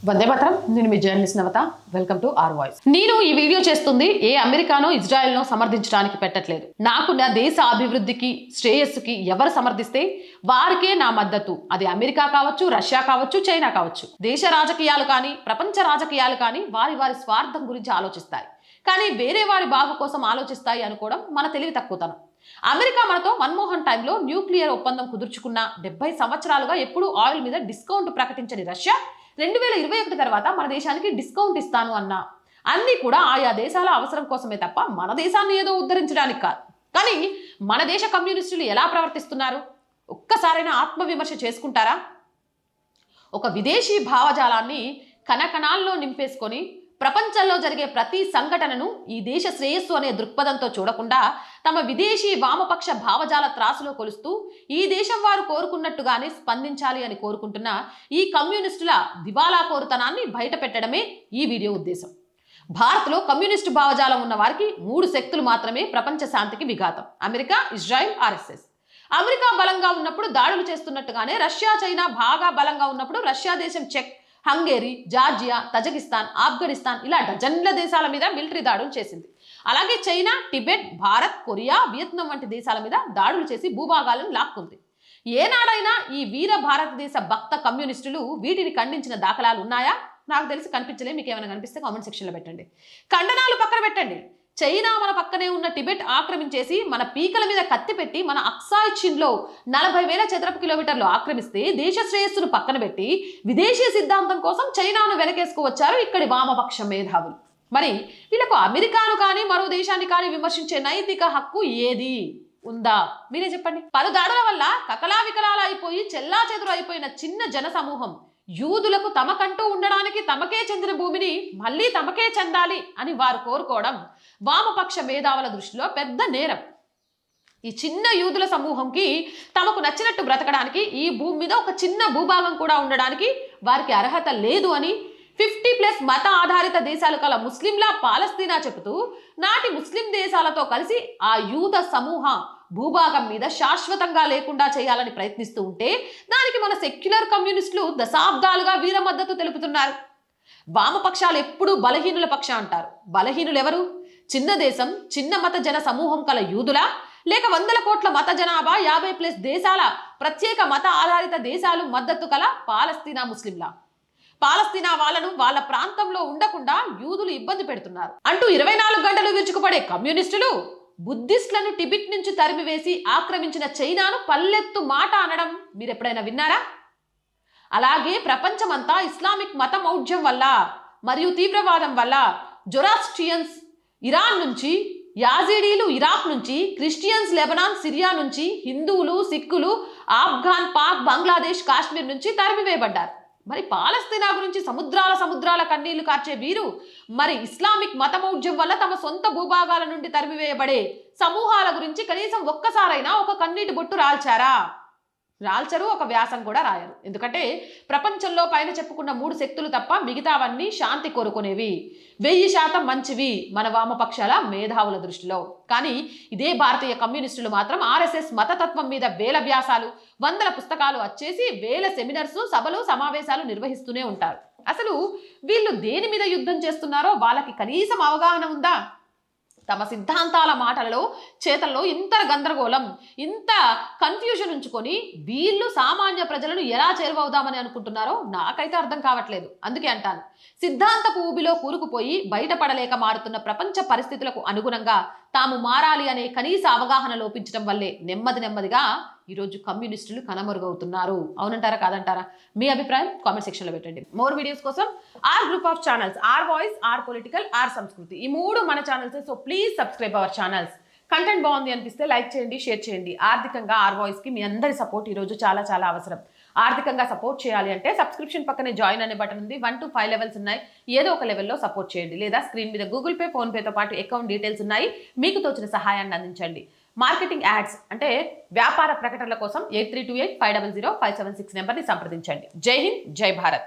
వందే మాత్రం. నేను మీ journalist Navatha. Welcome to our voice. నేను ఈ వీడియో చేస్తుంది ఏ అమెరికానో ఇజ్రాయెల్నో సమర్థించడానికి పెట్టట్లేదు. నాకు నా దేశ అభివృద్ధికి శ్రేయస్సుకి ఎవరు సమర్థిస్తే వారికే నా మద్దతు. అది అమెరికా కావచ్చు, రష్యా కావచ్చు, చైనా కావచ్చు. దేశ రాజకీయాలు కానీ ప్రపంచ రాజకీయాలు కానీ వారి వారి స్వార్థం గురించి ఆలోచిస్తాయి, కానీ వేరే వారి బాగు కోసం ఆలోచిస్తాయి అనుకోవడం మన తెలివి తక్కువతనం. అమెరికా మనతో మన్మోహన్ టైంలో న్యూక్లియర్ ఒప్పందం కుదుర్చుకున్న 70 సంవత్సరాలుగా ఎప్పుడూ ఆయిల్ మీద డిస్కౌంట్ ప్రకటించని రష్యా 2021 తర్వాత మన దేశానికి డిస్కౌంట్ ఇస్తాను అన్నా అన్నీ కూడా ఆయా దేశాల అవసరం కోసమే తప్ప మన దేశాన్ని ఏదో ఉద్ధరించడానికి కాదు. కానీ మన దేశ కమ్యూనిస్టులు ఎలా ప్రవర్తిస్తున్నారు? ఒక్కసారైనా ఆత్మవిమర్శ చేసుకుంటారా? ఒక విదేశీ భావజాలాన్ని కణకణాల్లో నింపేసుకొని ప్రపంచంలో జరిగే ప్రతి సంఘటనను ఈ దేశ శ్రేయస్సు అనే దృక్పథంతో చూడకుండా తమ విదేశీ వామపక్ష భావజాల త్రాసులో కొలుస్తూ ఈ దేశం వారు కోరుకున్నట్టుగానే స్పందించాలి అని కోరుకుంటున్న ఈ కమ్యూనిస్టుల దివాలా కోరుతనాన్ని బయట పెట్టడమే ఈ వీడియో ఉద్దేశం. భారత్లో కమ్యూనిస్టు భావజాలం ఉన్న వారికి 3 శక్తులు మాత్రమే ప్రపంచ శాంతికి విఘాతం: అమెరికా, ఇజ్రాయెల్, ఆర్ఎస్ఎస్. అమెరికా బలంగా ఉన్నప్పుడు దాడులు చేస్తున్నట్టుగానే రష్యా, చైనా బాగా బలంగా ఉన్నప్పుడు రష్యా దేశం చెక్, హంగేరీ, జార్జియా, తజకిస్తాన్, ఆఫ్ఘనిస్తాన్ ఇలా డజన్ల దేశాల మీద మిలిటరీ దాడులు చేసింది. అలాగే China, Tibet, Bharat, Korea, Vietnam వంటి దేశాల మీద దాడులు చేసి భూభాగాలను లాక్కుంది. ఏనాడైనా ఈ వీర భారతదేశ భక్త కమ్యూనిస్టులు వీటిని ఖండించిన దాఖలాలు ఉన్నాయా? నాకు తెలిసి కనిపించలే. మీకు ఏమైనా కనిపిస్తే కామెంట్ సెక్షన్లో పెట్టండి. ఖండనాలు పక్కన పెట్టండి. చైనా మన పక్కనే ఉన్న టిబెట్ ఆక్రమించేసి మన పీకల మీద కత్తి పెట్టి మన అక్సాయ్ చిన్లో 40,000 చదరపు కిలోమీటర్లు ఆక్రమిస్తే దేశ శ్రేయస్సును పక్కన పెట్టి విదేశీ సిద్ధాంతం కోసం చైనాను వెనకేసుకువచ్చారు ఇక్కడి వామపక్ష మేధావులు. మరి వీళ్ళకు అమెరికాను కానీ మరో దేశాన్ని కానీ విమర్శించే నైతిక హక్కు ఏది ఉందా? మీరే చెప్పండి. పలు దాడుల వల్ల కకలావికలాలు అయిపోయి చెల్లా చెదురు అయిపోయిన చిన్న జన సమూహం యూదులకు తమకంటూ ఉండడానికి తమకే చెందిన భూమిని మళ్ళీ తమకే చెందాలి అని వారు కోరుకోవడం వామపక్ష మేధావుల దృష్టిలో పెద్ద నేరం. ఈ చిన్న యూదుల సమూహంకి తమకు నచ్చినట్టు బ్రతకడానికి ఈ భూమి మీద ఒక చిన్న భూభాగం కూడా ఉండడానికి వారికి అర్హత లేదు అని 50+ మత ఆధారిత దేశాలు కల ముస్లింలా పాలస్తీనా చెబుతూ నాటి ముస్లిం దేశాలతో కలిసి ఆ యూద సమూహ భూభాగం మీద శాశ్వతంగా లేకుండా చేయాలని ప్రయత్నిస్తూ ఉంటే దానికి మన సెక్యులర్ కమ్యూనిస్టులు దశాబ్దాలుగా వీర మద్దతు తెలుపుతున్నారు. వామపక్షాలు ఎప్పుడూ బలహీనుల పక్ష అంటారు. బలహీనులు ఎవరు? చిన్న దేశం, చిన్న మత జన సమూహం కల యూదులా, లేక 100 కోట్ల మత జనాభా 50+ దేశాల ప్రత్యేక మత ఆధారిత దేశాలు మద్దతు కల పాలస్తీనా ముస్లింలా? పాలస్తీనా వాళ్ళను వాళ్ళ ప్రాంతంలో ఉండకుండా యూదులు ఇబ్బంది పెడుతున్నారు అంటూ 24 గంటలు విరుచుకుపడే కమ్యూనిస్టులు బుద్ధిస్టులను టిబెట్ నుంచి తరిమివేసి ఆక్రమించిన చైనాను పల్లెత్తు మాట అనడం మీరు ఎప్పుడైనా విన్నారా? అలాగే ప్రపంచమంతా ఇస్లామిక్ మత మౌఢ్యం వల్ల మరియు తీవ్రవాదం వల్ల జొరాస్ట్రియన్స్ ఇరాన్ నుంచి, యాజీడీలు ఇరాక్ నుంచి, క్రిస్టియన్స్ లెబనాన్, సిరియా నుంచి, హిందువులు, సిక్కులు ఆఫ్ఘాన్, పాక్, బంగ్లాదేశ్, కాశ్మీర్ నుంచి తరిమివేయబడ్డారు. మరి పాలస్తీనా గురించి సముద్రాల కన్నీళ్లు కార్చే వీరు మరి ఇస్లామిక్ మతమౌఢ్యం వల్ల తమ సొంత భూభాగాల నుండి తరిమివేయబడే సమూహాల గురించి కనీసం ఒక్కసారైనా ఒక కన్నీటి బొట్టు రాల్చరు, ఒక వ్యాసం కూడా రాయరు. ఎందుకంటే ప్రపంచంలో పైన చెప్పుకున్న 3 శక్తులు తప్ప మిగతావన్నీ శాంతి కోరుకునేవి, 1000% మంచివి మన వామపక్షాల మేధావుల దృష్టిలో. కానీ ఇదే భారతీయ కమ్యూనిస్టులు మాత్రం ఆర్ఎస్ఎస్ మతతత్వం మీద వేల వ్యాసాలు, 100 పుస్తకాలు వచ్చేసి వేల సెమినార్స్, సభలు, సమావేశాలు నిర్వహిస్తూనే ఉంటారు. అసలు వీళ్ళు దేని మీద యుద్ధం చేస్తున్నారో వాళ్ళకి కనీసం అవగాహన ఉందా? తమ సిద్ధాంతాల మాటలలో చేతల్లో ఇంత గందరగోళం, ఇంత కన్ఫ్యూజన్ ఉంచుకొని వీళ్ళు సామాన్య ప్రజలను ఎలా చేరువవుదామని అనుకుంటున్నారో నాకైతే అర్థం కావట్లేదు. అందుకే అంటాను, సిద్ధాంతపు ఊబిలో కూరుకుపోయి బయటపడలేక మారుతున్న ప్రపంచ పరిస్థితులకు అనుగుణంగా తాము మారాలి అనే కనీస అవగాహన లోపించడం వల్లే నెమ్మదిగా ఈరోజు కమ్యూనిస్టులు కనుమరుగవుతున్నారు. అవునంటారా కాదంటారా? మీ అభిప్రాయం కామెంట్ సెక్షన్లో పెట్టండి. మోర్ వీడియోస్ కోసం R group of channels, R voice, R political, R Sanskriti, ఈ 3 మన channels. So please subscribe our channels. Content బాగుంది అనిపిస్తే లైక్ చేయండి, షేర్ చేయండి. ఆర్థికంగా ఆర్ వాయిస్కి మీ అందరి సపోర్ట్ ఈరోజు చాలా అవసరం. ఆర్థికంగా సపోర్ట్ చేయాలి అంటే సబ్స్క్రిప్షన్ పక్కనే జాయిన్ అనే బటన్ ఉంది. 1 to 5 లెవెల్స్ ఉన్నాయి. ఏదో ఒక లెవెల్లో సపోర్ట్ చేయండి. లేదా స్క్రీన్ మీద గూగుల్ పే, ఫోన్ పేతో పాటు అకౌంట్ డీటెయిల్స్ ఉన్నాయి. మీకు తోచిన సహాయాన్ని అందించండి. మార్కెటింగ్ యాడ్స్ అంటే వ్యాపార ప్రకటనల కోసం 8328 500 576 నెంబర్ని సంప్రదించండి. జై హింద్, జై భారత్.